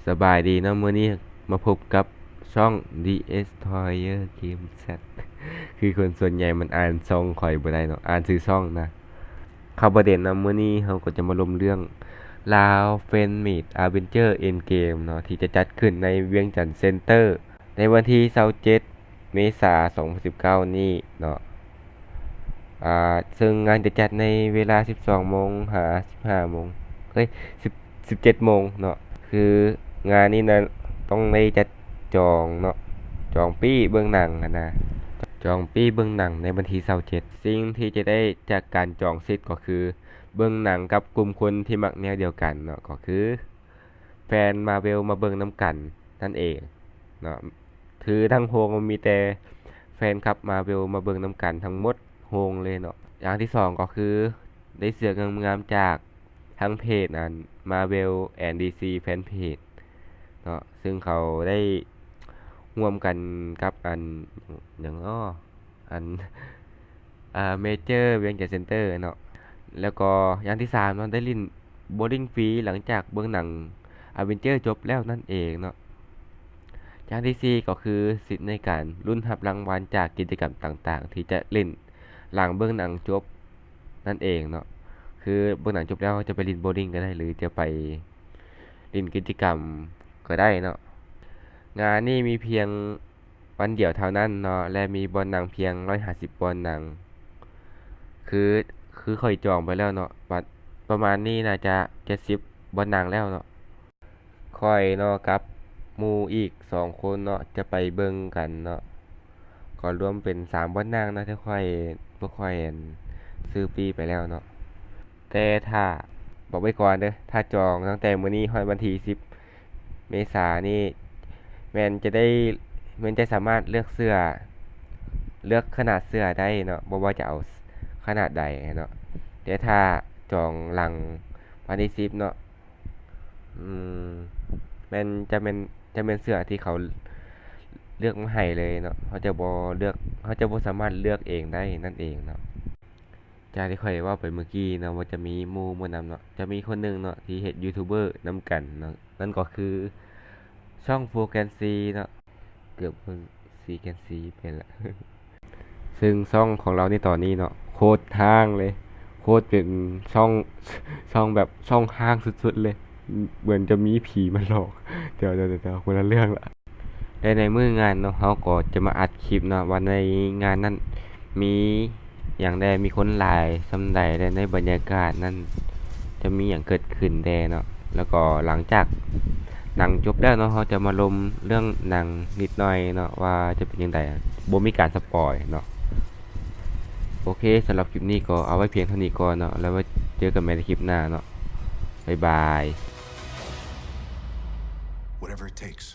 สบายดีเนาะมื้อนี้มาพบกับช่อง Destroyer Game Z คือคนส่วนใหญ่มันอ่านช่องข่อยบ่ได้เนาะอ่านชื่อช่องนะเข้าประเด็นนะมื้อนี้เราก็จะมาลมเรื่องลาวเฟนมีดอาร์เวนเจอร์เอ็นเกมเนาะที่จะจัดขึ้นในเวียงจันทร์เซ็นเตอร์ในวันที่27เมษายน2019นี้เนาะซึ่งงานจะจัดในเวลา12โมงหา15โมงเฮ้ย17โมงเนาะ คืองานนี้นะต้องได้จัดจองเนาะจองปี้เบื้องหนังนะจองปี้เบื้องหนังในวันที่27สิ่งที่จะได้จากการจองสิทธิ์ก็คือเบื้องหนังกับกลุ่มคนที่มักแนวเดียวกันเนาะก็คือแฟนมาเวลมาเบิ่งน้ำกันนั่นเองเนาะคือทั้งโฮงมีแต่แฟนคลับมาเวลมาเบิ่งน้ำกันทั้งหมดโฮงเลยเนาะอย่างที่สองก็คือได้เสื้องามๆจากทางเพจนั้น Marvel and DC Fan Page เนาะซึ่งเขาได้ร่วมกันกับอย่างอันเมเจอร์เวียงจันทร์เซ็นเตอร์เนาะแล้วก็อย่างที่สามเนาะได้ลิ้นโบลิ่งฟรีหลังจากเบื้องหนังอเวนเจอร์จบแล้วนั่นเองเนาะอย่างที่สี่ก็คือสิทธิ์ในการลุ้นรับรางวัลจากกิจกรรมต่างๆที่จะเล่นหลังเบื้องหนังจบนั่นเองเนาะคือเบื้องหนังจบแล้วจะไปลินโบลิ่งก็ได้หรือจะไปลินกิจกรรมก็ได้เนาะ งานนี้มีเพียงวันเดียวเท่านั้นเนาะและมีบอลหนังเพียง150บอลหนังคือคือค่อยจองไปแล้วเนาะบัดประมาณนี้น่าจะ70บอลหนังแล้วเนาะค่อยเนาะกับหมู่อีก2 คนเนาะจะไปเบิ่งกันเนาะก็รวมเป็น3บอลหนังนะที่ค่อยบ่ค่อยซื้อฟรีไปแล้วเนาะแต่ถ้าบอกไว้ก่อนเด้อถ้าจองตั้งแต่มื้อนี้ฮอดวันที่10เมษายนนี้ แมนจะได้แมนจะสามารถเลือกเสื้อเลือกขนาดเสื้อได้เนาะบ่ว่าจะเอาขนาดใดเนาะแต่ถ้าจองหลังวันที่10เนาะอืมแมนจะเป็นเสื้อที่เขาเลือกมาให้เลยเนาะเขาจะบ่เลือกเขาจะบ่สามารถเลือกเองได้นั่นเองเนาะจากที่ค่อยเว้าไปเมื่อกี้เนาะว่าจะมีหมู่นำเนาะจะมีคนหนึ่งเนาะที่เฮ็ดยูทูบเบอร์นำกันเนาะนั่นก็คือช่องโฟแกนซีเนาะ เกือบเพิ่งซีแกนซีเป็นละซึ่งช่องของเราในตอนนี้เนาะโคตรห้างเลยโคตรเป็นช่องแบบช่องห้างสุดๆเลยเหมือนจะมีผีมาหลอกเดี๋ยวคนละเรื่องละและในมื้องานเนาะเขาก็จะมาอัดคลิปเนาะว่าในงานนั้นมีอย่างใดมีคนหลายสำใดและในบรรยากาศนั้นจะมีอย่างเกิดขึ้นแดเนาะแล้วก็หลังจากหนังจบแล้วเนาะเขาจะมาลมเรื่องหนังนิดหน่อยเนาะว่าจะเป็นยังไงบ่มีการสปอยเนาะโอเคสำหรับคลิปนี้ก็เอาไว้เพียงเท่านี้ก่อนเนาะแล้วไว้เจอกันใหม่ในคลิปหน้าเนาะบ๊ายบาย Whatever it takes.